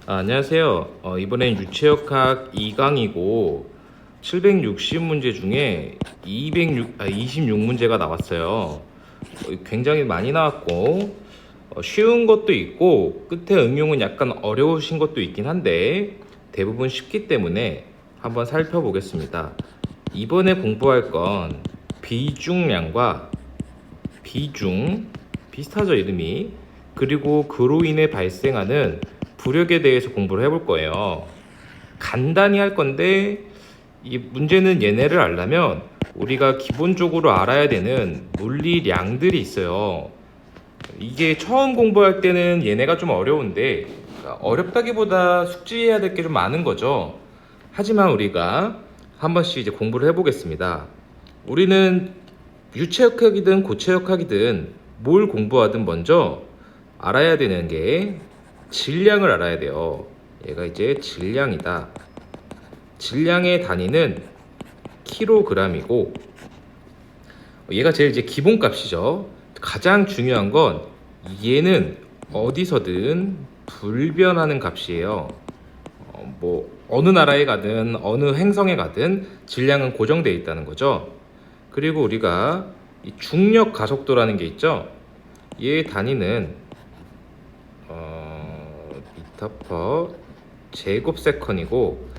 안녕하세요. 이번엔 유체역학 2강이고 760문제 중에 26문제가 나왔어요. 굉장히 많이 나왔고 쉬운 것도 있고 끝에 응용은 약간 어려우신 것도 있긴 한데 대부분 쉽기 때문에 한번 살펴보겠습니다. 이번에 공부할 건 비중량과 비중, 비슷하죠 이름이. 그리고 그로 인해 발생하는 부력에 대해서 공부를 해볼 거예요. 간단히 할 건데 이 문제는 얘네를 알려면 우리가 기본적으로 알아야 되는 물리량들이 있어요. 이게 처음 공부할 때는 얘네가 좀 어려운데, 그러니까 어렵다기보다 숙지해야 될 게 좀 많은 거죠. 하지만 우리가 한 번씩 이제 공부를 해보겠습니다. 우리는 유체역학이든 고체역학이든 뭘 공부하든 먼저 알아야 되는 게 질량을 알아야 돼요. 얘가 이제 질량이다. 질량의 단위는 킬로그램이고, 얘가 제일 이제 기본값이죠. 가장 중요한 건 얘는 어디서든 불변하는 값이에요. 뭐 어느 나라에 가든 어느 행성에 가든 질량은 고정되어 있다는 거죠. 그리고 우리가 이 중력 가속도라는 게 있죠. 얘의 단위는 미터 퍼 제곱 세컨이고,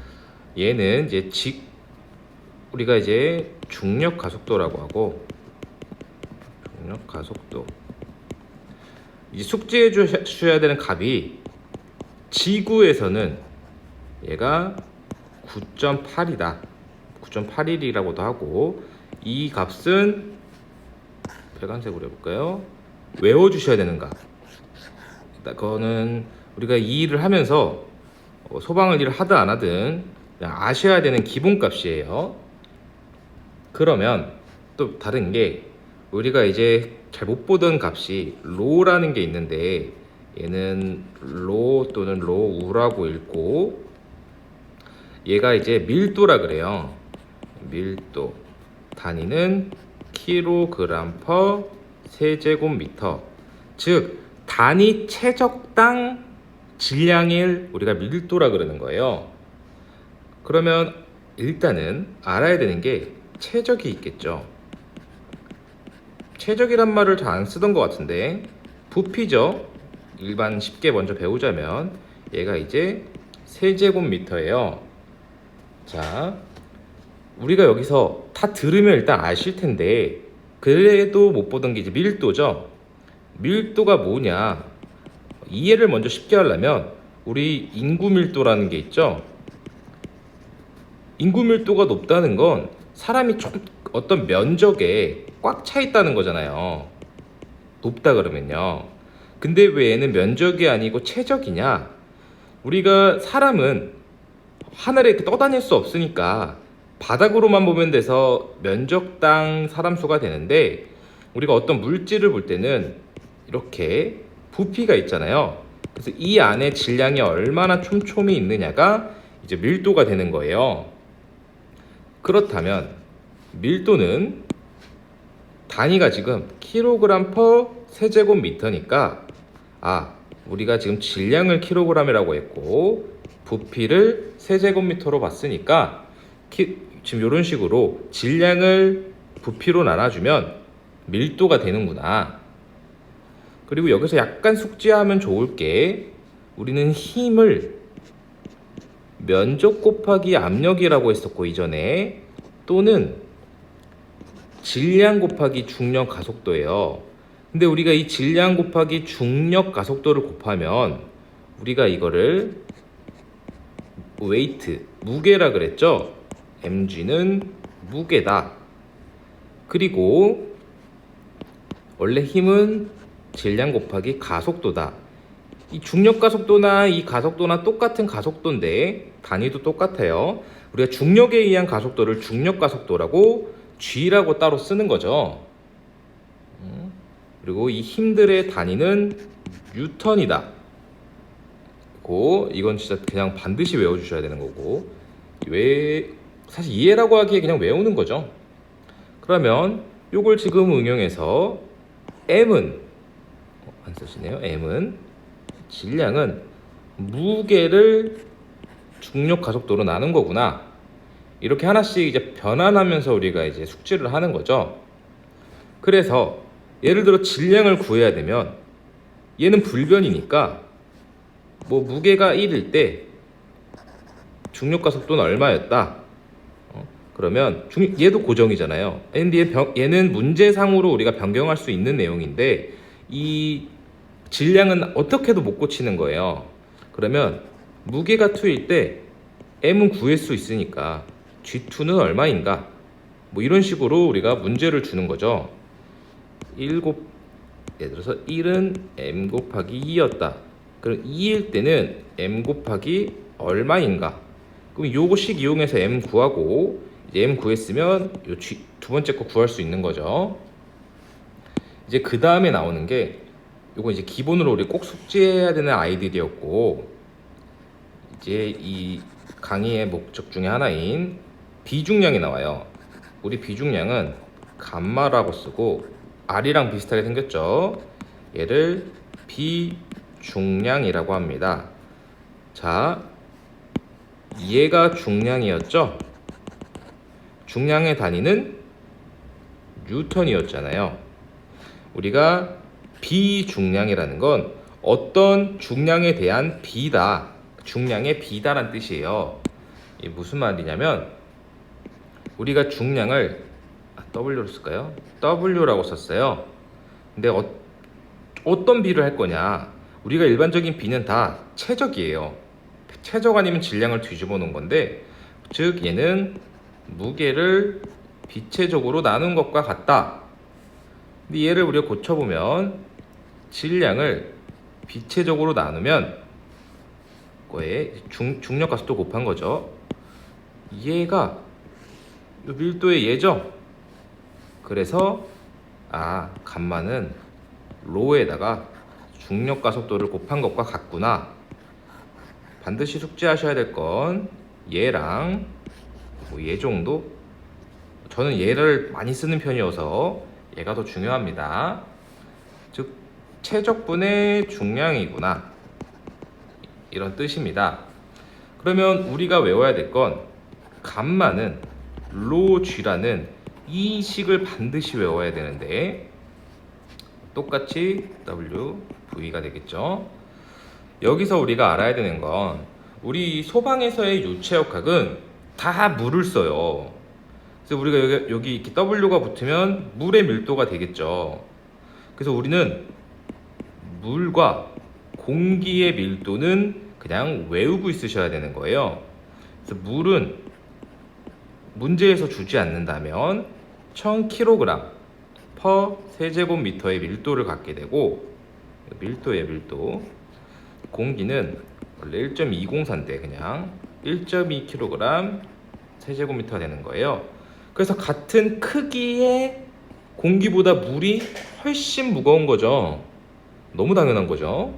얘는 이제 우리가 이제 중력 가속도라고 하고, 중력 가속도 이제 숙지해 주셔야 되는 값이 지구에서는 얘가 9.8이다. 9.81이라고도 하고, 이 값은 빨간색으로 해볼까요? 외워주셔야 되는 값. 그거는 우리가 이 일을 하면서 소방을 일을 하든 안 하든 그냥 아셔야 되는 기본값이에요. 그러면 또 다른 게, 우리가 이제 잘 못 보던 값이 로라는 게 있는데, 얘는 로 또는 로우라고 읽고, 얘가 이제 밀도라 그래요. 밀도 단위는 킬로그램 퍼 세제곱미터. 즉 단위 최적당 질량을 우리가 밀도라 그러는 거예요. 그러면 일단은 알아야 되는 게 최적이 있겠죠. 최적이란 말을 잘 안 쓰던 것 같은데 부피죠. 일반 쉽게 먼저 배우자면 얘가 이제 세제곱미터예요. 자, 우리가 여기서 다 들으면 일단 아실 텐데 그래도 못 보던 게 이제 밀도죠. 밀도가 뭐냐, 이해를 먼저 쉽게 하려면 우리 인구 밀도라는 게 있죠. 인구 밀도가 높다는 건 사람이 좀 어떤 면적에 꽉 차 있다는 거잖아요. 높다 그러면요. 근데 왜 얘는 면적이 아니고 최적이냐? 우리가 사람은 하늘에 이렇게 떠다닐 수 없으니까 바닥으로만 보면 돼서 면적당 사람 수가 되는데, 우리가 어떤 물질을 볼 때는 이렇게 부피가 있잖아요. 그래서 이 안에 질량이 얼마나 촘촘히 있느냐가 이제 밀도가 되는 거예요. 그렇다면 밀도는 단위가 지금 킬로그램 퍼 세제곱미터니까, 우리가 지금 질량을 킬로그램이라고 했고 부피를 세제곱미터로 봤으니까 지금 이런 식으로 질량을 부피로 나눠주면 밀도가 되는구나. 그리고 여기서 약간 숙지하면 좋을 게, 우리는 힘을 면적 곱하기 압력이라고 했었고 이전에, 또는 질량 곱하기 중력 가속도예요. 근데 우리가 이 질량 곱하기 중력 가속도를 곱하면 우리가 이거를 웨이트, 무게라 그랬죠. mg는 무게다. 그리고 원래 힘은 질량 곱하기 가속도다. 이 중력 가속도나 이 가속도나 똑같은 가속도인데 단위도 똑같아요. 우리가 중력에 의한 가속도를 중력 가속도라고 g라고 따로 쓰는 거죠. 그리고 이 힘들의 단위는 뉴턴이다. 이건 진짜 그냥 반드시 외워주셔야 되는 거고, 사실 이해라고 하기에 그냥 외우는 거죠. 그러면 요걸 지금 응용해서 M은 안 쓰시네요. M은 질량은 무게를 중력 가속도로 나눈 거구나. 이렇게 하나씩 이제 변환하면서 우리가 이제 숙지를 하는 거죠. 그래서 예를 들어 질량을 구해야 되면 얘는 불변이니까 뭐 무게가 1일 때 중력 가속도는 얼마였다. 그러면 얘도 고정이잖아요. 근데 얘는 문제상으로 우리가 변경할 수 있는 내용인데 이 질량은 어떻게도 못 고치는 거예요. 그러면 무게가 2일 때 m은 구할 수 있으니까 g2는 얼마인가? 뭐 이런 식으로 우리가 문제를 주는 거죠. 예를 들어서 1은 m 곱하기 2였다. 그럼 2일 때는 m 곱하기 얼마인가? 그럼 요거식 이용해서 m 구하고 이제 m 구했으면 요 두 번째 거 구할 수 있는 거죠. 이제 그 다음에 나오는 게 요거 이제 기본으로 우리 꼭 숙지해야 되는 아이들이었고, 이제 이 강의의 목적 중에 하나인 비중량이 나와요. 우리 비중량은 감마라고 쓰고 R이랑 비슷하게 생겼죠. 얘를 비중량이라고 합니다. 자, 얘가 중량이었죠. 중량의 단위는 뉴턴이었잖아요. 우리가 비중량이라는 건 어떤 중량에 대한 비다, 중량의 비다란 뜻이에요. 이게 무슨 말이냐면 우리가 중량을 W로 쓸까요? W라고 썼어요. 근데 어떤 비를 할 거냐? 우리가 일반적인 비는 다 최적이에요. 최적 아니면 질량을 뒤집어 놓은 건데, 즉 얘는 무게를 비체적으로 나눈 것과 같다. 근데 얘를 우리가 고쳐보면 질량을 비체적으로 나누면 거에 중력 가속도 곱한 거죠. 얘가 밀도의 얘죠. 그래서 감마는 로에다가 중력 가속도를 곱한 것과 같구나. 반드시 숙지하셔야 될 건 얘랑 얘 정도. 저는 얘를 많이 쓰는 편이어서 얘가 더 중요합니다. 즉 최적분의 중량이구나, 이런 뜻입니다. 그러면 우리가 외워야 될 건 감마는 로 G라는 이 식을 반드시 외워야 되는데, 똑같이 W, V가 되겠죠. 여기서 우리가 알아야 되는 건 우리 소방에서의 유체역학은 다 물을 써요. 그래서 우리가 여기 이렇게 W가 붙으면 물의 밀도가 되겠죠. 그래서 우리는 물과 공기의 밀도는 그냥 외우고 있으셔야 되는 거예요. 그래서 물은 문제에서 주지 않는다면 1000kg per 세제곱미터의 밀도를 갖게 되고, 밀도의 밀도. 공기는 원래 1.204인데 그냥 1.2kg 세제곱미터가 되는 거예요. 그래서 같은 크기의 공기보다 물이 훨씬 무거운 거죠. 너무 당연한 거죠.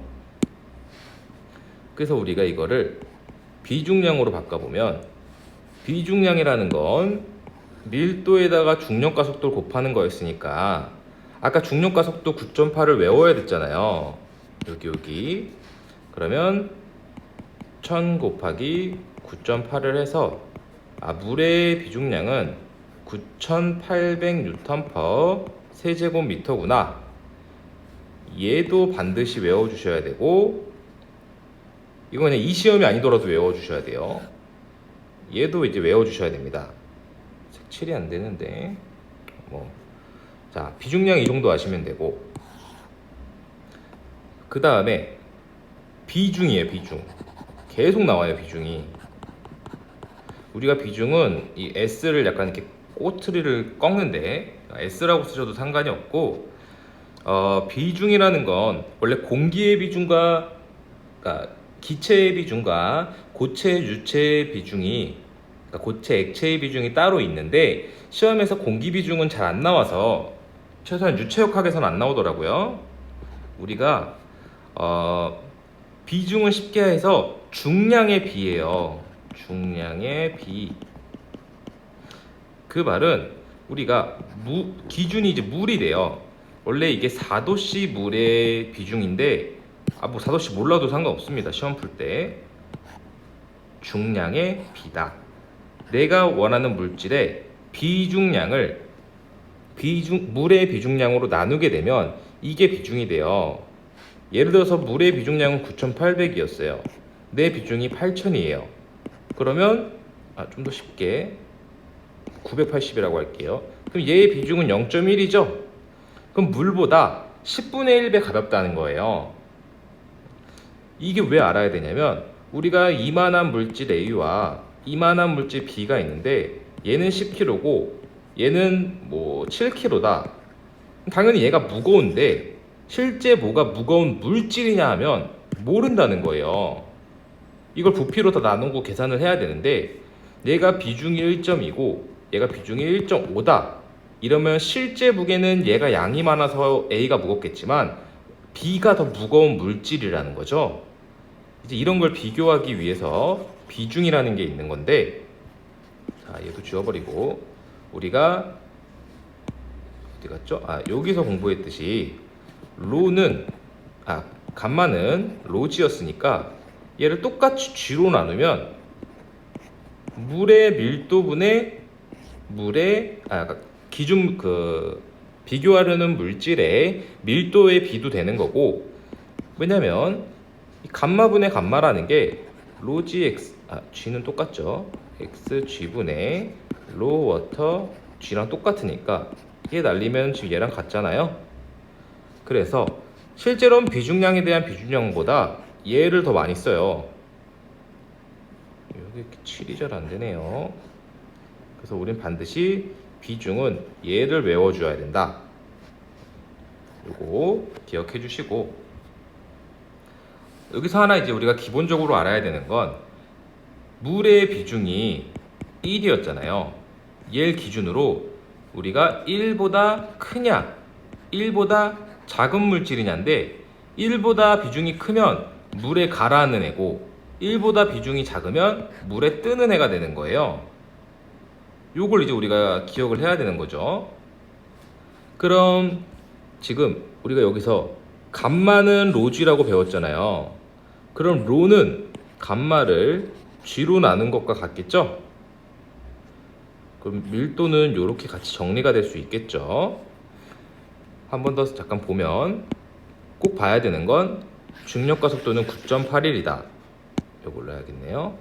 그래서 우리가 이거를 비중량으로 바꿔보면, 비중량이라는 건 밀도에다가 중력 가속도를 곱하는 거였으니까 아까 중력 가속도 9.8을 외워야 됐잖아요. 여기. 그러면 1000 곱하기 9.8을 해서 물의 비중량은 9800N/세제곱미터구나. 얘도 반드시 외워주셔야 되고, 이거 그냥 이 시험이 아니더라도 외워주셔야 돼요. 얘도 이제 외워주셔야 됩니다. 색칠이 안 되는데 자, 비중량 이 정도 아시면 되고, 그 다음에 비중이에요. 비중 계속 나와요. 비중이. 우리가 비중은 이 S를 약간 이렇게 꼬투리를 꺾는데 S라고 쓰셔도 상관이 없고, 비중이라는 건 원래 공기의 비중과, 그러니까 기체의 비중과 고체 유체의 비중이, 그러니까 고체 액체의 비중이 따로 있는데 시험에서 공기 비중은 잘 안 나와서 최소한 유체역학에서는 안 나오더라고요. 우리가 비중은 쉽게 해서 중량의 비예요. 중량의 비. 그 말은 우리가 기준이 이제 물이 돼요. 원래 이게 4도씨 물의 비중인데 뭐 사도씨 몰라도 상관없습니다. 시험 풀 때. 중량의 B다. 내가 원하는 물질의 비중량을 물의 비중량으로 나누게 되면 이게 비중이 돼요. 예를 들어서 물의 비중량은 9,800이었어요. 내 비중이 8,000이에요. 그러면 좀 더 쉽게 980이라고 할게요. 그럼 얘의 비중은 0.1이죠? 그럼 물보다 10분의 1배 가볍다는 거예요. 이게 왜 알아야 되냐면 우리가 이만한 물질 A와 이만한 물질 B가 있는데 얘는 10kg고 얘는 뭐 7kg다. 당연히 얘가 무거운데 실제 뭐가 무거운 물질이냐 하면 모른다는 거예요. 이걸 부피로 다 나누고 계산을 해야 되는데 얘가 비중이 1.2고 얘가 비중이 1.5다. 이러면 실제 무게는 얘가 양이 많아서 A가 무겁겠지만 B가 더 무거운 물질이라는 거죠. 이제 이런 걸 비교하기 위해서 비중이라는 게 있는 건데, 자, 얘도 지워버리고 우리가 어디 갔죠? 여기서 공부했듯이 로는 감마는 로지였으니까 얘를 똑같이 G로 나누면 물의 밀도분의 물의 기준 비교하려는 물질의 밀도의 비도 되는 거고, 왜냐면 이 감마분의 감마라는 게 로지 x g는 똑같죠. x g분의 로 워터 g랑 똑같으니까 얘 날리면 지금 얘랑 같잖아요. 그래서 실제로는 비중량에 대한 비중량보다 얘를 더 많이 써요. 여기 7이 잘 안 되네요. 그래서 우린 반드시 비중은 얘를 외워줘야 된다. 요거 기억해 주시고, 여기서 하나 이제 우리가 기본적으로 알아야 되는 건 물의 비중이 1이었잖아요. 얘를 기준으로 우리가 1보다 크냐 1보다 작은 물질이냐인데 1보다 비중이 크면 물에 가라앉는 애고 1보다 비중이 작으면 물에 뜨는 애가 되는 거예요. 요걸 이제 우리가 기억을 해야 되는 거죠. 그럼 지금 우리가 여기서 감마는 로지라고 배웠잖아요. 그럼 로는 감마를 G로 나눈 것과 같겠죠? 그럼 밀도는 이렇게 같이 정리가 될 수 있겠죠? 한 번 더 잠깐 보면 꼭 봐야 되는 건 중력과 속도는 9.81이다. 이걸로 해야겠네요.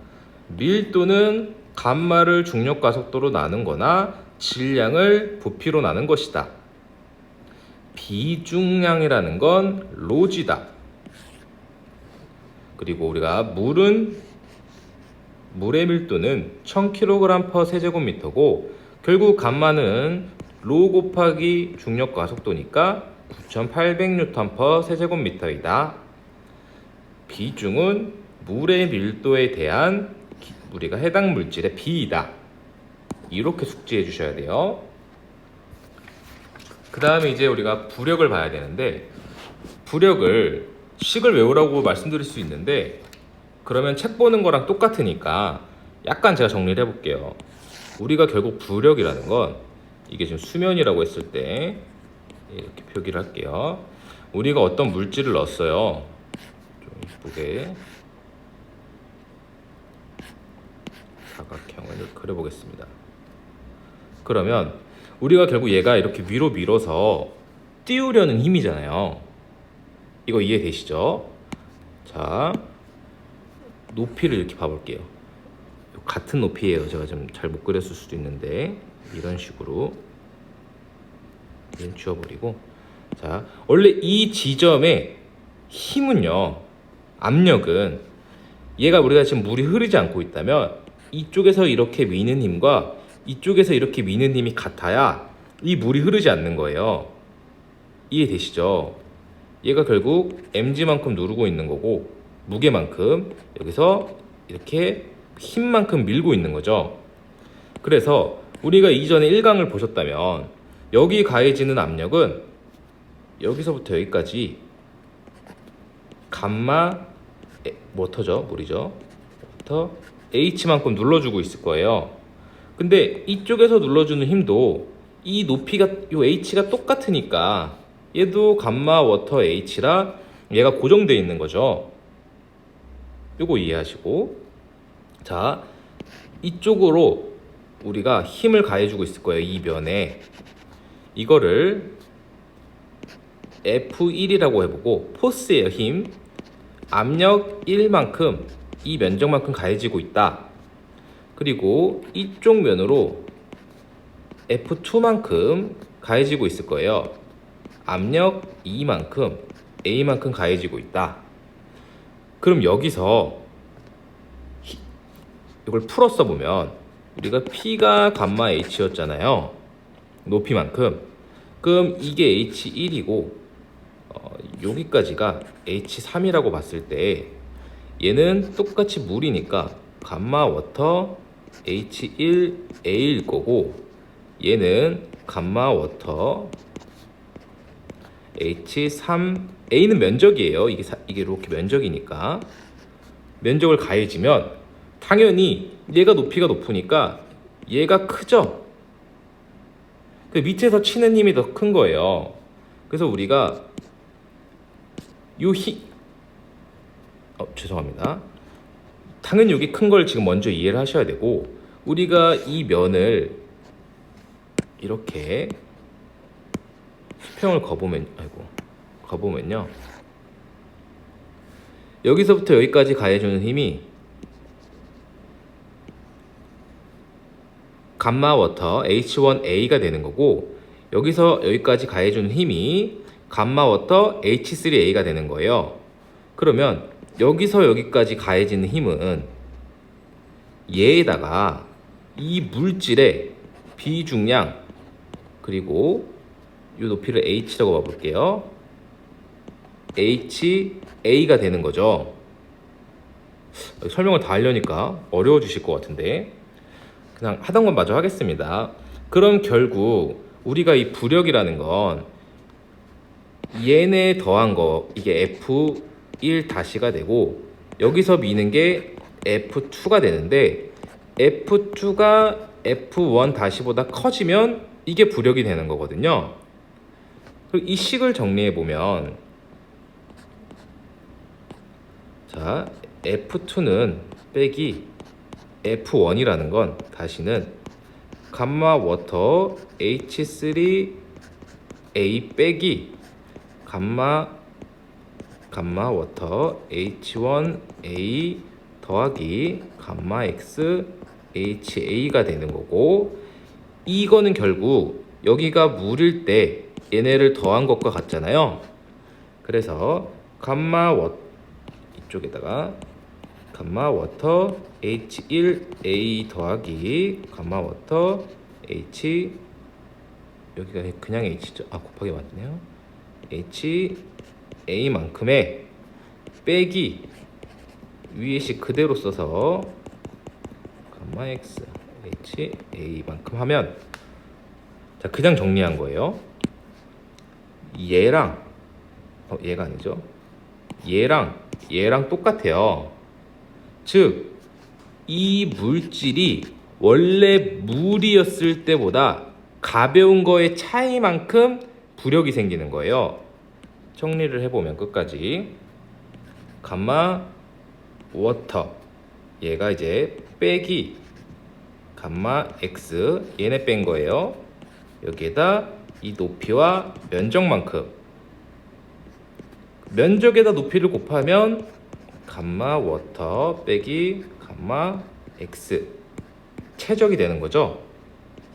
밀도는 감마를 중력과 속도로 나눈 거나 질량을 부피로 나눈 것이다. 비중량이라는 건 로지다. 그리고 우리가 물의 밀도는 1000kg/세제곱미터고 결국 감마는 로 곱하기 중력과 속도니까 9800N/세제곱미터이다. 비중은 물의 밀도에 대한 우리가 해당 물질의 비이다. 이렇게 숙지해 주셔야 돼요. 그 다음에 이제 우리가 부력을 봐야 되는데, 부력을 식을 외우라고 말씀드릴 수 있는데 그러면 책 보는 거랑 똑같으니까 약간 제가 정리를 해볼게요. 우리가 결국 부력이라는 건 이게 지금 수면이라고 했을 때 이렇게 표기를 할게요. 우리가 어떤 물질을 넣었어요. 좀 이쁘게 사각형을 그려보겠습니다. 그러면 우리가 결국 얘가 이렇게 위로 밀어서 띄우려는 힘이잖아요. 이거 이해되시죠? 자, 높이를 이렇게 봐볼게요. 같은 높이예요. 제가 좀 잘 못 그렸을 수도 있는데 이런 식으로 얘는 지워버리고, 자, 원래 이 지점의 힘은요, 압력은 얘가 우리가 지금 물이 흐르지 않고 있다면 이쪽에서 이렇게 미는 힘과 이쪽에서 이렇게 미는 힘이 같아야 이 물이 흐르지 않는 거예요. 이해되시죠? 얘가 결국 mg만큼 누르고 있는 거고 무게만큼 여기서 이렇게 힘만큼 밀고 있는 거죠. 그래서 우리가 이전에 1강을 보셨다면 여기 가해지는 압력은 여기서부터 여기까지 감마 워터죠, 물이죠. 워터 H만큼 눌러주고 있을 거예요. 근데 이쪽에서 눌러주는 힘도 이 높이가 요 H가 똑같으니까 얘도 감마 워터 H라 얘가 고정되어 있는 거죠. 요거 이해하시고, 자, 이쪽으로 우리가 힘을 가해주고 있을 거예요. 이 면에. 이거를 F1이라고 해보고, 포스예요. 힘. 압력 1만큼 이 면적만큼 가해지고 있다. 그리고 이쪽 면으로 F2만큼 가해지고 있을 거예요. 압력 2만큼 A만큼 가해지고 있다. 그럼 여기서 이걸 풀어 써보면 우리가 P가 감마 H였잖아요. 높이만큼. 그럼 이게 H1이고 여기까지가 H3이라고 봤을 때 얘는 똑같이 물이니까 감마 워터 H1A일 거고, 얘는 감마 워터 H3, A는 면적이에요. 이게 이렇게 면적이니까. 면적을 가해지면 당연히 얘가 높이가 높으니까 얘가 크죠. 그 밑에서 치는 힘이 더 큰 거예요. 그래서 우리가 죄송합니다. 당연히 여기 큰 걸 지금 먼저 이해를 하셔야 되고, 우리가 이 면을 이렇게 수평을 거보면요, 여기서부터 여기까지 가해주는 힘이 감마 워터 H1A가 되는 거고, 여기서 여기까지 가해주는 힘이 감마 워터 H3A가 되는 거예요. 그러면 여기서 여기까지 가해지는 힘은 얘에다가 이 물질의 비중량, 그리고 이 높이를 H라고 봐볼게요. HA가 되는 거죠. 설명을 다 하려니까 어려워지실 것 같은데 그냥 하던 건 마저 하겠습니다. 그럼 결국 우리가 이 부력이라는 건 얘네 더한 거, 이게 F1-가 되고, 여기서 미는 게 F2가 되는데, F2가 F1-보다 커지면 이게 부력이 되는 거거든요. 그리고 이 식을 정리해 보면, 자, F2는 빼기 F1이라는 건 다시는 감마 워터 H3A 빼기 감마 워터 H1A 더하기 감마 X HA가 되는 거고, 이거는 결국 여기가 물일 때 얘네를 더한 것과 같잖아요. 그래서 감마 워터 이쪽에다가 감마 워터 H1A 더하기 감마 워터 H, 여기가 그냥 H죠. 곱하기 맞네요. HA만큼의 빼기 위에 식 그대로 써서 감마 X HA만큼 하면, 자, 그냥 정리한 거예요. 얘랑 얘가 아니죠. 얘랑 똑같아요. 즉, 이 물질이 원래 물이었을 때보다 가벼운 거의 차이만큼 부력이 생기는 거예요. 정리를 해보면 끝까지 감마 워터, 얘가 이제 빼기 감마 X, 얘네 뺀 거예요. 여기에다 이 높이와 면적만큼, 면적에다 높이를 곱하면 감마 워터 빼기 감마 X, 최적이 되는 거죠.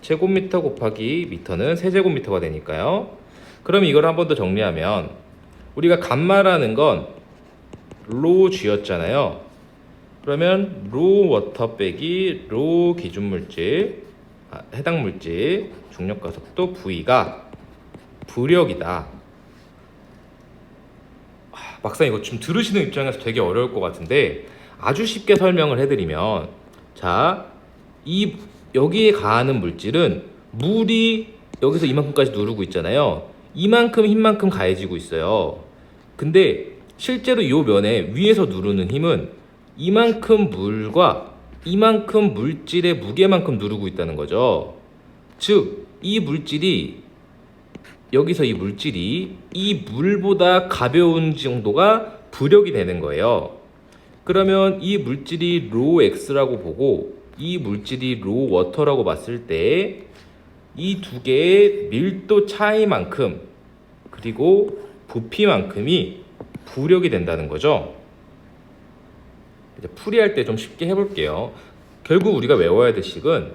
제곱미터 곱하기 미터는 세제곱미터가 되니까요. 그럼 이걸 한 번 더 정리하면, 우리가 감마라는 건 로 G였잖아요. 그러면 로 워터 빼기 로 기준물질, 해당 물질 중력가속도 V가 부력이다. 막상 이거 좀 들으시는 입장에서 되게 어려울 것 같은데, 아주 쉽게 설명을 해드리면, 자, 여기에 가하는 물질은 물이 여기서 이만큼까지 누르고 있잖아요. 이만큼 힘만큼 가해지고 있어요. 근데 실제로 이 면에 위에서 누르는 힘은 이만큼 물과 이만큼 물질의 무게만큼 누르고 있다는 거죠. 즉, 이 물질이 여기서 이 물질이 이 물보다 가벼운 정도가 부력이 되는 거예요. 그러면 이 물질이 로 X라고 보고 이 물질이 로 워터라고 봤을 때 이 두 개의 밀도 차이만큼 그리고 부피만큼이 부력이 된다는 거죠. 이제 풀이할 때 좀 쉽게 해볼게요. 결국 우리가 외워야 될 식은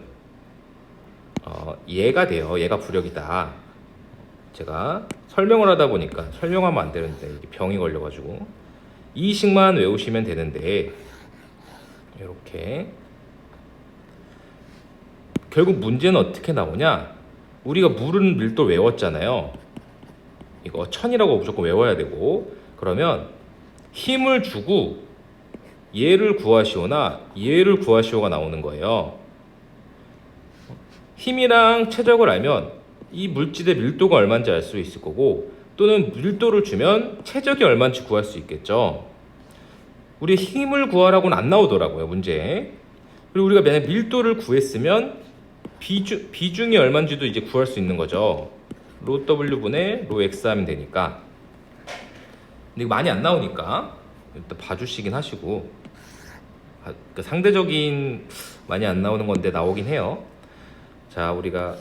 얘가 돼요. 얘가 부력이다. 제가 설명을 하다 보니까 설명하면 안 되는데 이게 병이 걸려가지고 이 식만 외우시면 되는데 이렇게 결국 문제는 어떻게 나오냐? 우리가 물은 밀도 외웠잖아요. 이거 1000이라고 무조건 외워야 되고 그러면 힘을 주고 얘를 구하시오나 얘를 구하시오가 나오는 거예요. 힘이랑 최적을 알면 이 물질의 밀도가 얼마인지 알 수 있을 거고 또는 밀도를 주면 최적이 얼마인지 구할 수 있겠죠. 우리 힘을 구하라고는 안 나오더라고요, 문제. 그리고 우리가 만약 밀도를 구했으면 비중이 얼마인지도 이제 구할 수 있는 거죠. 로 W분의 로 X 하면 되니까. 근데 이거 많이 안 나오니까 일단 봐주시긴 하시고 그 상대적인 많이 안 나오는 건데 나오긴 해요. 자, 우리가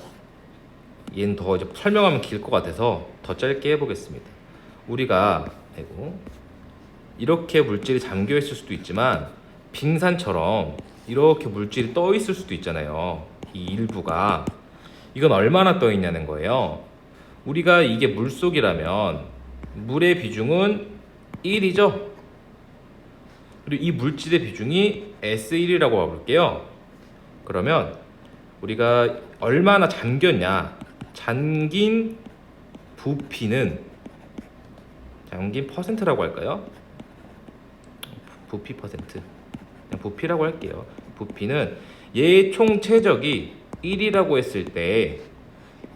얘는 더 이제 설명하면 길 것 같아서 더 짧게 해보겠습니다. 우리가 이렇게 물질이 잠겨 있을 수도 있지만 빙산처럼 이렇게 물질이 떠 있을 수도 있잖아요. 이 일부가 이건 얼마나 떠 있냐는 거예요. 우리가 이게 물속이라면 물의 비중은 1이죠. 그리고 이 물질의 비중이 S1이라고 봐볼게요. 그러면 우리가 얼마나 잠겼냐, 잠긴 부피는 잠긴 퍼센트라고 할까요? 부피 퍼센트, 그냥 부피라고 할게요. 부피는 얘의 총 최적이 1이라고 했을 때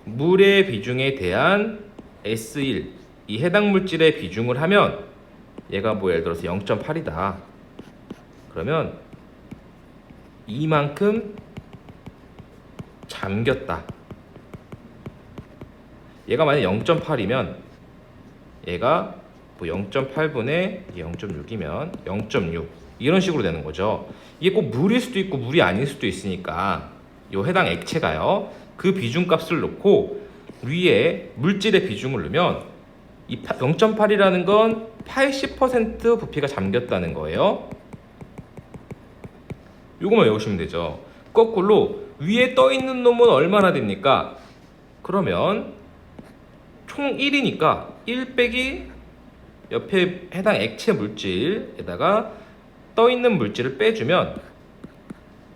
물의 비중에 대한 S1, 이 해당 물질의 비중을 하면 얘가 뭐 예를 들어서 0.8이다. 그러면 이만큼 잠겼다. 얘가 만약 0.8이면 얘가 뭐 0.8분의 0.6이면 0.6 이런 식으로 되는 거죠. 이게 꼭 물일 수도 있고 물이 아닐 수도 있으니까 이 해당 액체가요 그 비중값을 놓고 위에 물질의 비중을 넣으면 이 0.8이라는 건 80% 부피가 잠겼다는 거예요. 요거만 외우시면 되죠. 거꾸로 위에 떠 있는 놈은 얼마나 됩니까? 그러면 총 1이니까 1 빼기 옆에 해당 액체 물질에다가 떠 있는 물질을 빼주면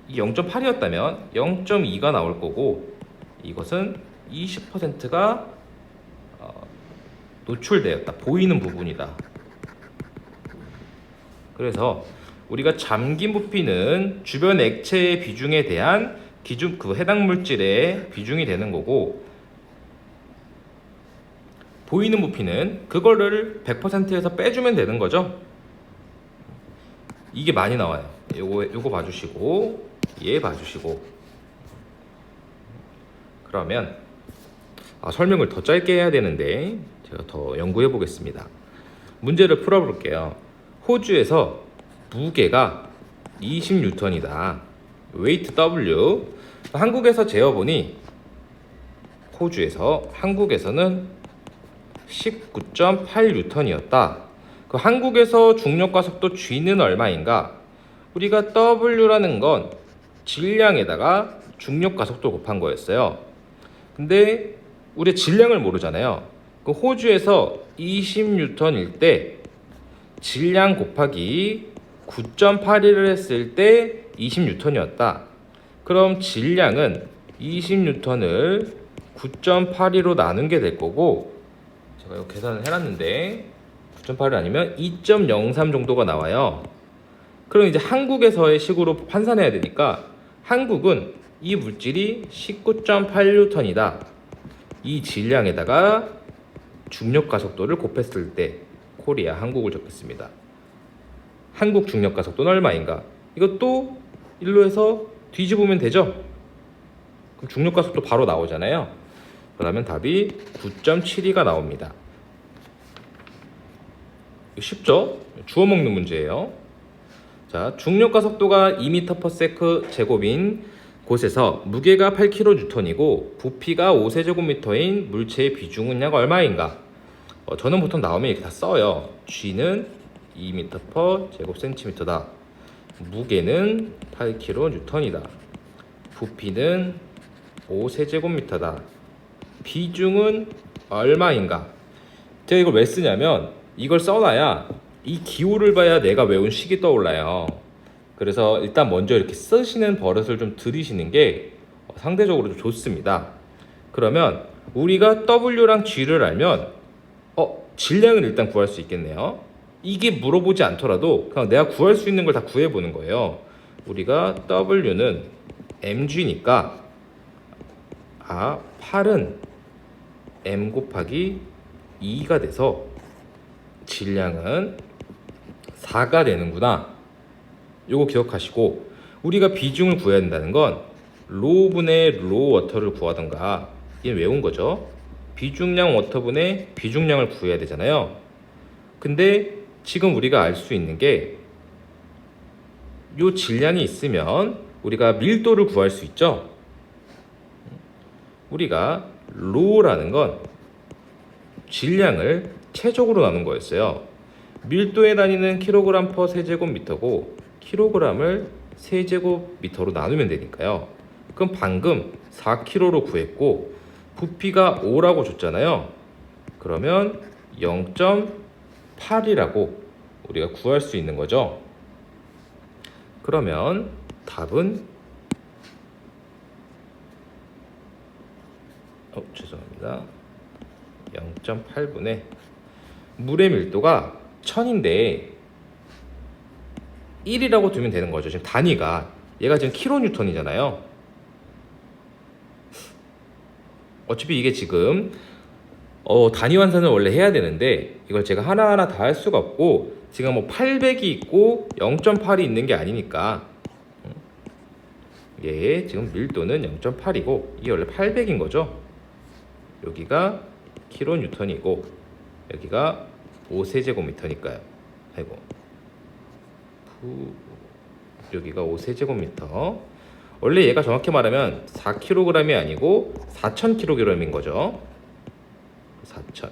이 0.8이었다면 0.2가 나올 거고 이것은 20%가 노출되었다. 보이는 부분이다. 그래서 우리가 잠긴 부피는 주변 액체의 비중에 대한 기준 그 해당 물질의 비중이 되는 거고 보이는 부피는 그거를 100%에서 빼주면 되는 거죠. 이게 많이 나와요. 요거 봐주시고 얘 봐주시고 그러면 설명을 더 짧게 해야 되는데 제가 더 연구해 보겠습니다. 문제를 풀어볼게요. 호주에서 무게가 20N이다. 웨이트 W. 한국에서 재어보니 한국에서는 19.8N이었다. 그 한국에서 중력과 속도 G는 얼마인가? 우리가 W라는 건 질량에다가 중력과 속도 곱한 거였어요. 근데 우리 질량을 모르잖아요. 그 호주에서 20N일 때 질량 곱하기 9.81을 했을 때 20N이었다. 그럼 질량은 20N을 9.82로 나눈 게 될 거고 제가 이거 계산을 해놨는데 9.8이 아니면 2.03 정도가 나와요. 그럼 이제 한국에서의 식으로 환산해야 되니까 한국은 이 물질이 19.8N이다. 이 질량에다가 중력과 속도를 곱했을 때 코리아 한국을 적겠습니다. 한국 중력과 속도는 얼마인가? 이것도 일로 해서 뒤집으면 되죠? 그럼 중력과 속도 바로 나오잖아요. 그러면 답이 9.72가 나옵니다. 쉽죠? 주워 먹는 문제예요. 자, 중력과 속도가 2m/s 제곱인 곳에서 무게가 8kN이고 부피가 5세제곱미터인 물체의 비중은 약 얼마인가? 저는 보통 나오면 이렇게 다 써요. G는 2m/제곱센티미터다. 무게는 8kN이다. 부피는 5세제곱미터다. 비중은 얼마인가? 제가 이걸 왜 쓰냐면 이걸 써놔야 이 기호를 봐야 내가 외운 식이 떠올라요. 그래서 일단 먼저 이렇게 쓰시는 버릇을 좀 들이시는 게 상대적으로 좀 좋습니다. 그러면 우리가 W랑 G를 알면 질량을 일단 구할 수 있겠네요. 이게 물어보지 않더라도 그냥 내가 구할 수 있는 걸 다 구해보는 거예요. 우리가 W는 mg니까 8은 m 곱하기 2가 돼서 질량은 4가 되는구나. 요거 기억하시고 우리가 비중을 구해야 된다는 건 로분의 로 워터를 구하던가 이게 외운 거죠. 비중량 워터분의 비중량을 구해야 되잖아요. 근데 지금 우리가 알 수 있는 게 요 질량이 있으면 우리가 밀도를 구할 수 있죠. 우리가 로라는 건 질량을 체적으로 나눈 거였어요. 밀도의 단위는 kg per 세제곱미터고 kg을 세제곱미터로 나누면 되니까요. 그럼 방금 4kg로 구했고 부피가 5라고 줬잖아요. 그러면 0.8이라고 우리가 구할 수 있는 거죠. 그러면 답은 죄송합니다. 0.8분의 물의 밀도가 1000인데 1이라고 두면 되는 거죠. 지금 단위가 얘가 지금 킬로뉴턴이잖아요. 어차피 이게 지금 단위 환산을 원래 해야 되는데 이걸 제가 하나하나 다 할 수가 없고 지금 뭐 800이 있고 0.8이 있는 게 아니니까 얘 지금 밀도는 0.8이고 이게 원래 800인 거죠. 여기가 킬로뉴턴이고 여기가 5세제곱미터니까요. 아이고 여기가 5세제곱미터. 원래 얘가 정확히 말하면 4kg이 아니고 4000kg인 거죠. 4000.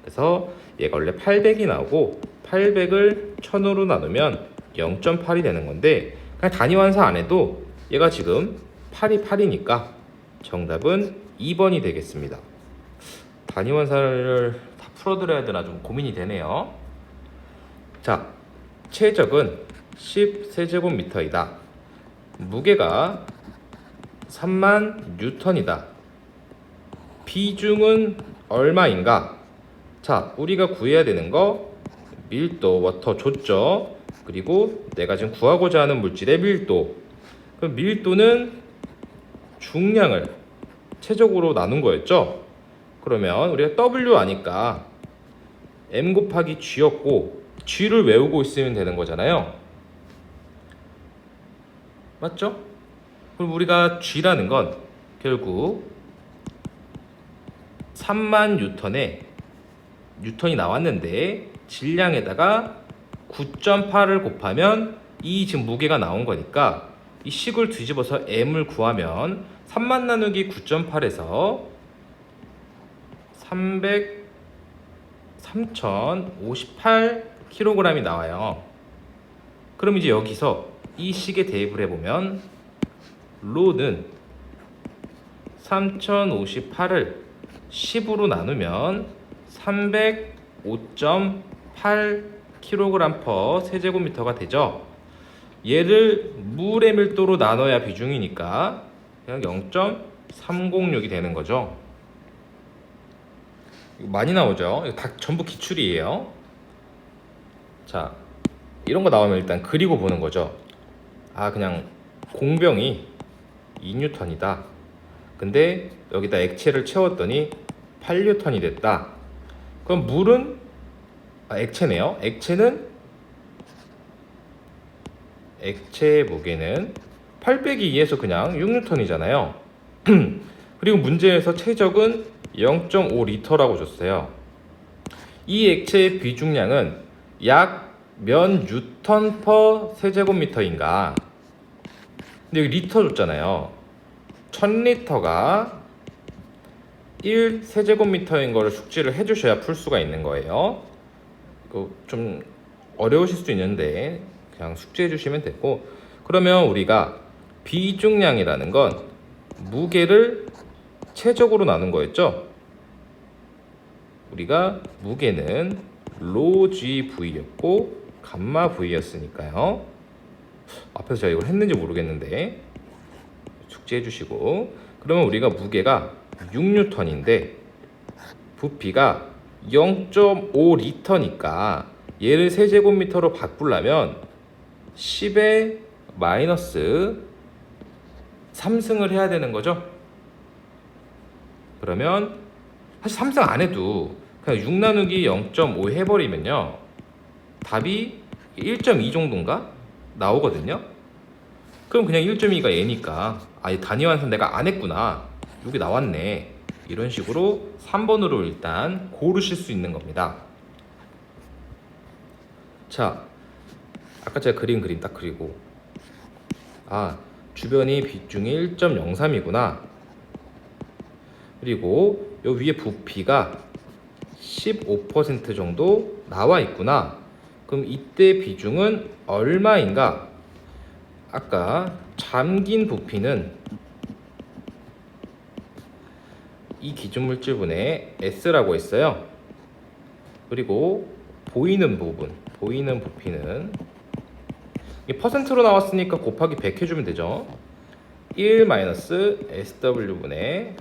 그래서 얘가 원래 800이 나오고 800을 1000으로 나누면 0.8이 되는 건데 그냥 단위 환산 안 해도 얘가 지금 8이 8이니까 정답은 2번이 되겠습니다. 단위 환산을 다 풀어드려야 되나 좀 고민이 되네요. 자, 최적은 10세제곱미터이다. 무게가 3만 뉴턴이다. 비중은 얼마인가? 자, 우리가 구해야 되는 거 밀도, 워터 줬죠. 그리고 내가 지금 구하고자 하는 물질의 밀도. 그럼 밀도는 중량을 최적으로 나눈 거였죠. 그러면 우리가 W 아니까 M 곱하기 G였고 G를 외우고 있으면 되는 거잖아요. 맞죠? 그럼 우리가 G라는 건 결국 3만 뉴턴이 나왔는데 질량에다가 9.8을 곱하면 이 지금 무게가 나온 거니까 이 식을 뒤집어서 M을 구하면 3만 나누기 9.8에서 3058kg이 나와요. 그럼 이제 여기서 이 식에 대입을 해보면 로는 3058을 10으로 나누면 305.8kg per 세제곱미터가 되죠. 얘를 물의 밀도로 나눠야 비중이니까 그냥 0.306이 되는 거죠. 이거 많이 나오죠. 이거 다 전부 기출이에요. 자, 이런 거 나오면 일단 그리고 보는 거죠. 그냥 공병이 2뉴턴이다. 근데 여기다 액체를 채웠더니 8뉴턴이 됐다. 그럼 물은 액체네요. 액체의 무게는 8 빼기 2에서 그냥 6뉴턴이잖아요. 그리고 문제에서 최적은 0.5리터라고 줬어요. 이 액체의 비중량은 약 몇 뉴턴 퍼 세제곱미터인가? 근데 여기 리터 줬잖아요. 1000리터가 1 세제곱미터인 거를 숙지를 해주셔야 풀 수가 있는 거예요. 이거 좀 어려우실 수도 있는데 그냥 숙지해 주시면 되고, 그러면 우리가 비중량이라는 건 무게를 최적으로 나눈 거였죠. 우리가 무게는 로 GV였고 감마 V였으니까요. 앞에서 제가 이걸 했는지 모르겠는데 숙지해 주시고, 그러면 우리가 무게가 6뉴턴인데 부피가 0.5리터니까 얘를 세제곱미터로 바꾸려면 10의 마이너스 3승을 해야 되는 거죠. 그러면 사실 3승 안 해도 그냥 6 나누기 0.5 해버리면요, 답이 1.2 정도인가 나오거든요. 그럼 그냥 1.2가 얘니까 이 단위 환산 내가 안 했구나, 여기 나왔네, 이런 식으로 3번으로 일단 고르실 수 있는 겁니다. 자, 아까 제가 그림 딱 그리고 주변이 비중이 1.03이구나, 그리고 요 위에 부피가 15% 정도 나와 있구나. 그럼 이때 비중은 얼마인가? 아까 잠긴 부피는 이 기준물질분의 S라고 했어요. 그리고 보이는 부피는 이 퍼센트로 나왔으니까 곱하기 100 해주면 되죠. 1-SW분의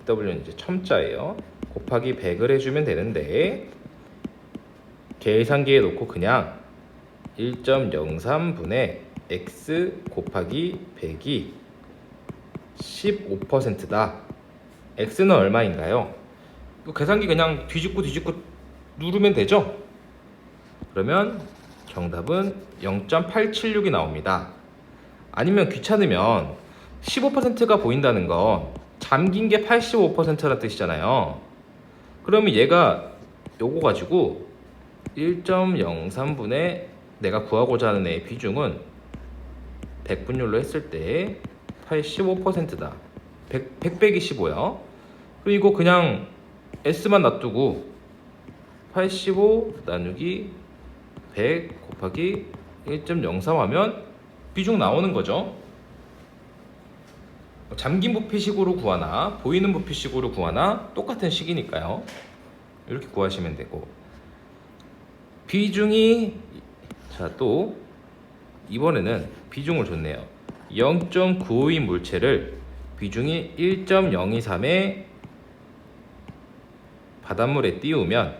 W는 이제 첨자예요. 곱하기 100을 해주면 되는데, 계산기에 놓고 그냥 1.03분의 x 곱하기 100이 15%다. x는 얼마인가요? 계산기 그냥 뒤집고 누르면 되죠? 그러면 정답은 0.876이 나옵니다. 아니면 귀찮으면 15%가 보인다는 건 잠긴 게 85%라는 뜻이잖아요. 그러면 얘가 요거 가지고 1.03분의 내가 구하고자 하는 애의 비중은 100분율로 했을 때 85%다. 100 빼기 15요. 그리고 이거 그냥 S만 놔두고 85 나누기 100 곱하기 1.03 하면 비중 나오는 거죠. 잠긴 부피식으로 구하나 보이는 부피식으로 구하나 똑같은 식이니까요. 이렇게 구하시면 되고, 비중이 또 이번에는 비중을 줬네요. 0.95인 물체를 비중이 1.023의 바닷물에 띄우면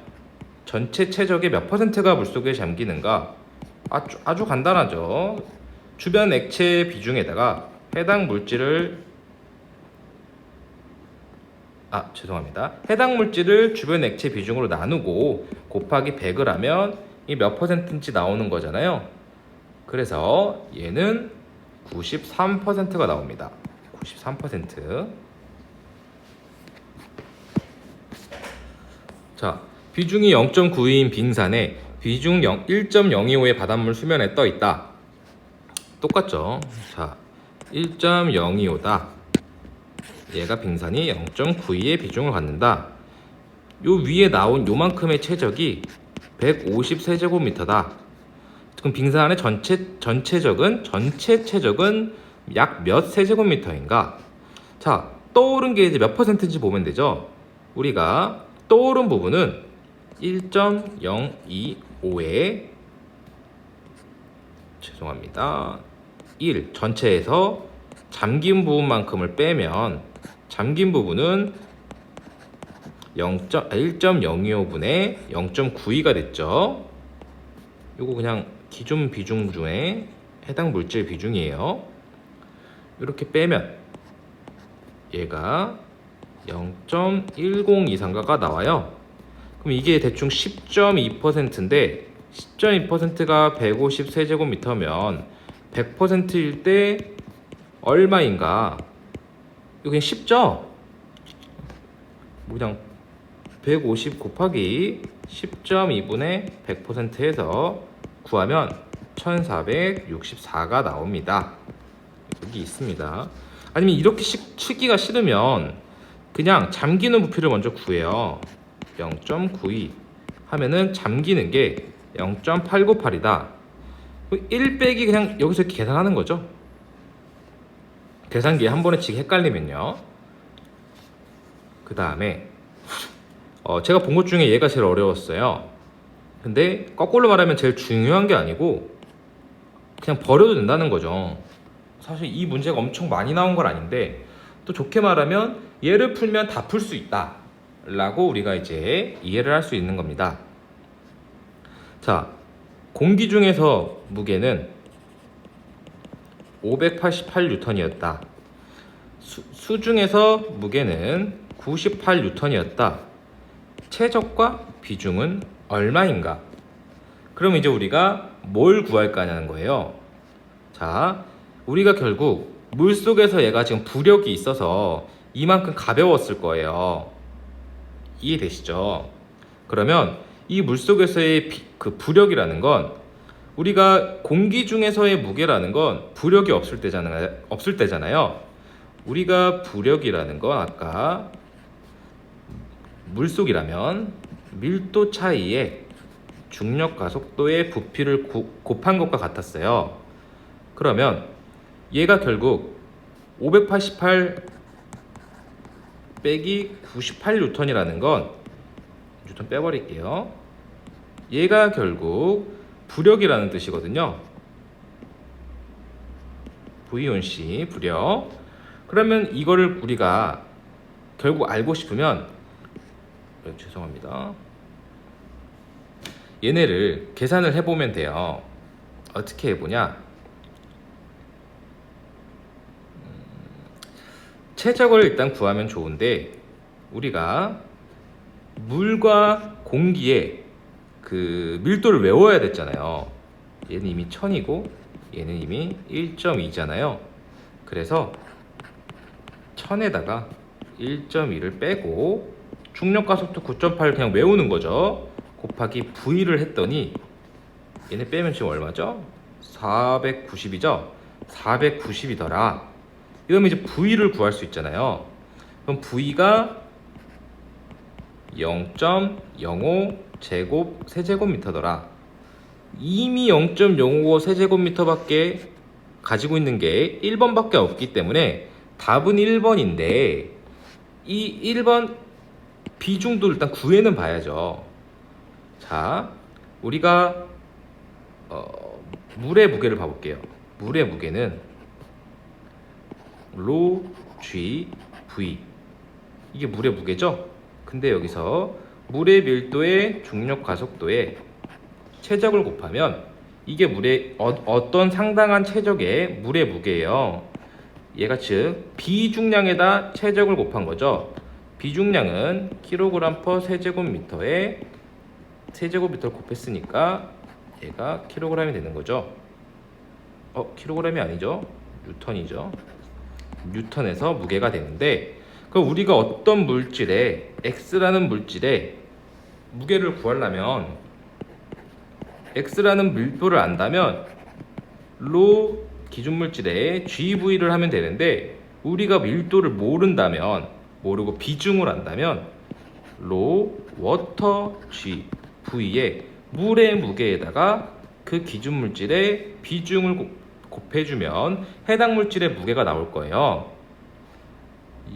전체 체적의 몇 퍼센트가 물속에 잠기는가? 아주 간단하죠. 주변 액체 비중에다가 해당 물질을 해당 물질을 주변 액체 비중으로 나누고 곱하기 100을 하면 이 몇 퍼센트인지 나오는 거잖아요. 그래서 얘는 93%가 나옵니다. 93%. 자, 비중이 0.92인 빙산에 비중 1.025의 바닷물 수면에 떠 있다. 똑같죠. 자, 1.025다. 얘가 빙산이 0.92의 비중을 갖는다. 요 위에 나온 요만큼의 최적이 150세제곱미터다. 그럼 빙산의 전체 최적은 약 몇 세제곱미터인가? 자, 떠오른 게 이제 몇 퍼센트인지 보면 되죠. 우리가 떠오른 부분은 1.025의 1 전체에서 잠긴 부분만큼을 빼면 잠긴 부분은 1.025분의 0.92가 됐죠. 이거 그냥 기존 비중 중에 해당 물질 비중이에요. 이렇게 빼면 얘가 0.1023가가 나와요. 그럼 이게 대충 10.2%인데 10.2%가 150세제곱미터면 100%일 때 얼마인가? 이거 그냥 쉽죠? 그냥 150 곱하기 10.2분의 100% 해서 구하면 1464가 나옵니다. 여기 있습니다. 아니면 이렇게 치기가 싫으면 그냥 잠기는 부피를 먼저 구해요. 0.92 하면은 잠기는 게 0.898이다. 1 빼기 그냥 여기서 이렇게 계산하는 거죠. 계산기에 한 번에 치기 헷갈리면요. 그 다음에 제가 본 것 중에 얘가 제일 어려웠어요. 근데 거꾸로 말하면 제일 중요한 게 아니고 그냥 버려도 된다는 거죠. 사실 이 문제가 엄청 많이 나온 건 아닌데 또 좋게 말하면 얘를 풀면 다 풀 수 있다 라고 우리가 이제 이해를 할 수 있는 겁니다. 자, 공기 중에서 무게는 588N이었다. 수 중에서 무게는 98N이었다. 최적과 비중은 얼마인가? 그럼 이제 우리가 뭘 구할까냐는 거예요. 자, 우리가 결국 물속에서 얘가 지금 부력이 있어서 이만큼 가벼웠을 거예요. 이해되시죠? 그러면 이 물속에서의 그 부력이라는 건 우리가 공기 중에서의 무게라는 건 부력이 없을 때잖아요. 우리가 부력이라는 건 아까 물속이라면 밀도 차이에 중력 가속도의 부피를 곱한 것과 같았어요. 그러면 얘가 결국 588 빼기 98N이라는 건 뉴턴 빼버릴게요. 얘가 결국 부력이라는 뜻이거든요. V온C 부력. 그러면 이거를 우리가 결국 알고 싶으면 죄송합니다. 얘네를 계산을 해보면 돼요. 어떻게 해보냐? 최적을 일단 구하면 좋은데 우리가 물과 공기의 그 밀도를 외워야 됐잖아요. 얘는 이미 1000이고 얘는 이미 1.2잖아요. 그래서 1000에다가 1.2를 빼고 중력가속도 9.8 그냥 외우는 거죠. 곱하기 V를 했더니 얘네 빼면 지금 얼마죠? 490이죠? 490이더라. 이러면 이제 V를 구할 수 있잖아요. 그럼 V가 0.05 제곱 세제곱미터더라. 이미 0.055 세제곱미터밖에 가지고 있는 게 1번밖에 없기 때문에 답은 1번인데 이 1번 비중도 일단 구해는 봐야죠. 자, 우리가 물의 무게를 봐볼게요. 물의 무게는 로 G V 이게 물의 무게죠. 근데 여기서 물의 밀도의 중력 가속도에 최적을 곱하면 이게 물의 어떤 상당한 최적의 물의 무게예요. 얘가 즉 비중량에다 최적을 곱한 거죠. 비중량은 kg/s 세제곱미터에 세제곱미터를 곱했으니까 얘가 kg이 되는 거죠. kg이 아니죠. 뉴턴이죠. 뉴턴에서 무게가 되는데 그럼 우리가 어떤 물질에 X라는 물질에 무게를 구하려면 X라는 밀도를 안다면 로 기준물질에 GV를 하면 되는데 우리가 밀도를 모르고 비중을 안다면 로 워터 GV에 물의 무게에다가 그 기준물질의 비중을 곱해주면 해당 물질의 무게가 나올 거예요.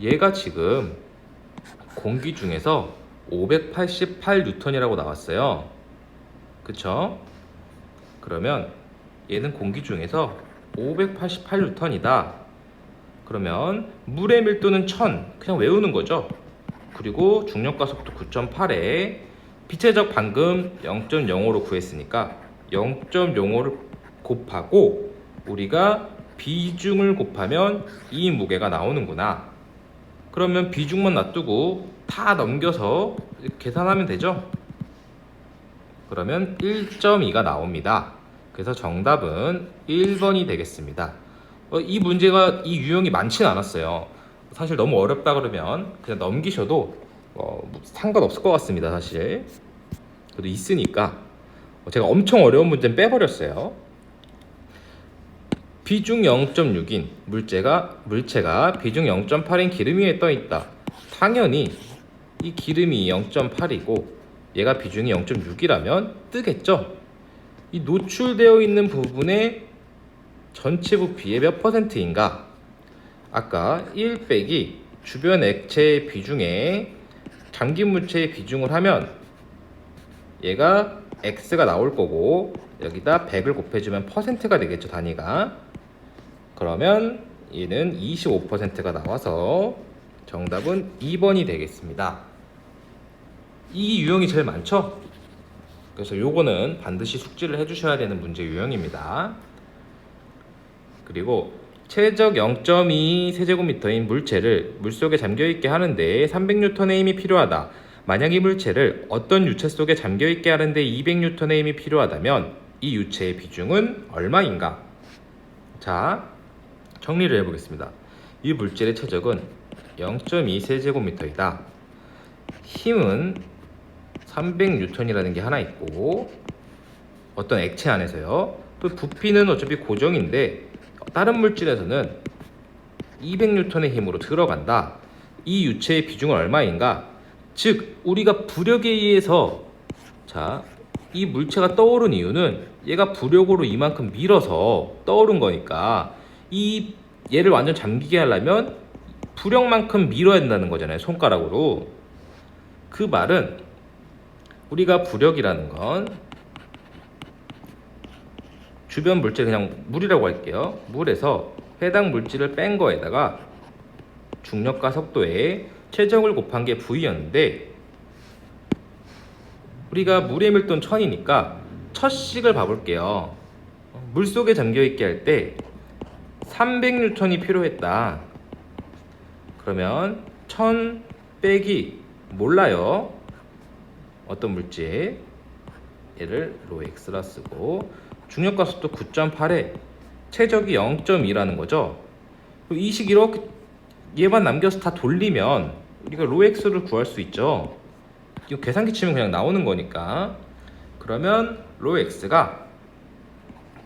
얘가 지금 공기 중에서 588N이라고 나왔어요. 그쵸? 그러면 얘는 공기 중에서 588N이다. 그러면 물의 밀도는 1000 그냥 외우는 거죠. 그리고 중력가속도 9.8에 빛의 적 방금 0.05로 구했으니까 0.05를 곱하고 우리가 비중을 곱하면 이 무게가 나오는구나. 그러면 비중만 놔두고 다 넘겨서 계산하면 되죠. 그러면 1.2가 나옵니다. 그래서 정답은 1번이 되겠습니다. 이 문제가 이 유형이 많지는 않았어요. 사실 너무 어렵다 그러면 그냥 넘기셔도 뭐 상관없을 것 같습니다. 사실 그래도 있으니까 제가 엄청 어려운 문제는 빼버렸어요. 비중 0.6인 물체가 비중 0.8인 기름 위에 떠 있다. 당연히 이 기름이 0.8이고 얘가 비중이 0.6이라면 뜨겠죠. 이 노출되어 있는 부분의 전체 부피의 몇 %인가? 아까 1 빼기 주변 액체의 비중에 잠긴 물체의 비중을 하면 얘가 X가 나올 거고 여기다 100을 곱해주면 %가 되겠죠, 단위가. 그러면 얘는 25%가 나와서 정답은 2번이 되겠습니다. 이 유형이 제일 많죠? 그래서 요거는 반드시 숙지를 해주셔야 되는 문제 유형입니다. 그리고 최적 0.2 세제곱미터인 물체를 물속에 잠겨있게 하는데 300N의 힘이 필요하다. 만약 이 물체를 어떤 유체 속에 잠겨있게 하는데 200N의 힘이 필요하다면 이 유체의 비중은 얼마인가? 자, 정리를 해보겠습니다. 이 물질의 최적은 0.2 세제곱미터이다. 힘은 300N이라는 게 하나 있고 어떤 액체 안에서요. 또 부피는 어차피 고정인데 다른 물질에서는 200N의 힘으로 들어간다. 이 유체의 비중은 얼마인가? 즉 우리가 부력에 의해서 이 물체가 떠오른 이유는 얘가 부력으로 이만큼 밀어서 떠오른 거니까 얘를 완전 잠기게 하려면 부력만큼 밀어야 된다는 거잖아요. 손가락으로. 그 말은 우리가 부력이라는 건 주변 물질, 그냥 물이라고 할게요. 물에서 해당 물질을 뺀 거에다가 중력과 속도에 최적을 곱한 게 V였는데 우리가 물의 밀도는 1000이니까 첫 식을 봐볼게요. 물속에 잠겨있게 할 때 300N이 필요했다. 그러면 1000 빼기 몰라요. 어떤 물질, 얘를 ρx라 쓰고 중력과 속도 9.8에 최적이 0.2라는 거죠. 이 식 이렇게 얘만 남겨서 다 돌리면 우리가 ρx를 구할 수 있죠. 이거 계산기 치면 그냥 나오는 거니까. 그러면 ρx가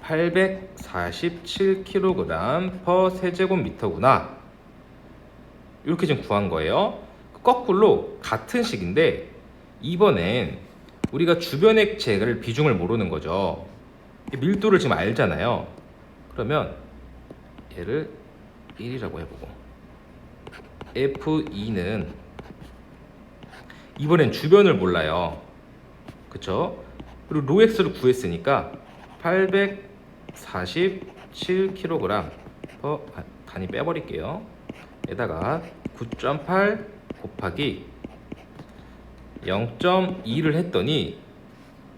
847kg per 세제곱미터구나. 이렇게 지금 구한 거예요. 거꾸로 같은 식인데 이번엔 우리가 주변 액체를 비중을 모르는 거죠. 밀도를 지금 알잖아요. 그러면 얘를 1이라고 해보고 F2는 이번엔 주변을 몰라요. 그쵸? 그리고 ρx를 구했으니까 847kg 단위 빼버릴게요. 에다가 9.8 곱하기 0.2를 했더니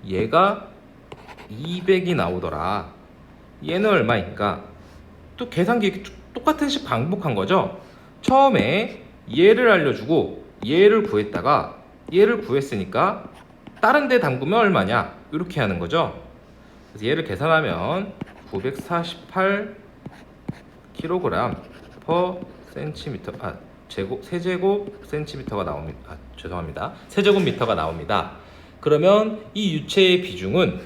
얘가 200이 나오더라. 얘는 얼마인가? 또 계산기 똑같은 식 반복한 거죠. 처음에 얘를 알려주고 얘를 구했다가 얘를 구했으니까 다른 데 담그면 얼마냐? 이렇게 하는 거죠. 그래서 얘를 계산하면 948kg per 센티미터, 세제곱 센티미터가 나옵니다. 죄송합니다. 세제곱미터가 나옵니다. 그러면 이 유체의 비중은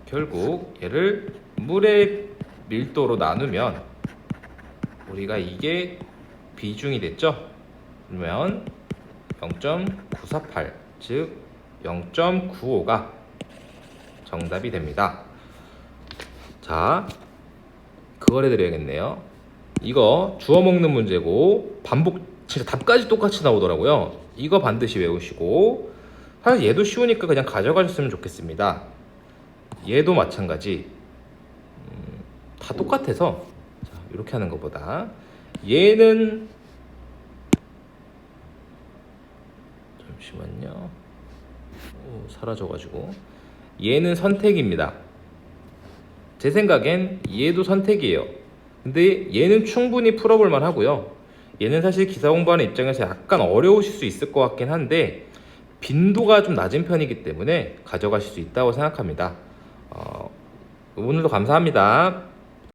결국 얘를 물의 밀도로 나누면 우리가 이게 비중이 됐죠? 그러면 0.948, 즉 0.95가 정답이 됩니다. 자, 그걸 해드려야겠네요. 이거 주워 먹는 문제고 진짜 답까지 똑같이 나오더라고요. 이거 반드시 외우시고, 사실 얘도 쉬우니까 그냥 가져가셨으면 좋겠습니다. 얘도 마찬가지. 다 똑같아서 이렇게 하는 것보다 얘는 잠시만요. 사라져가지고 얘는 선택입니다. 제 생각엔 얘도 선택이에요. 근데 얘는 충분히 풀어볼만 하고요. 얘는 사실 기사 공부하는 입장에서 약간 어려우실 수 있을 것 같긴 한데 빈도가 좀 낮은 편이기 때문에 가져가실 수 있다고 생각합니다. 오늘도 감사합니다.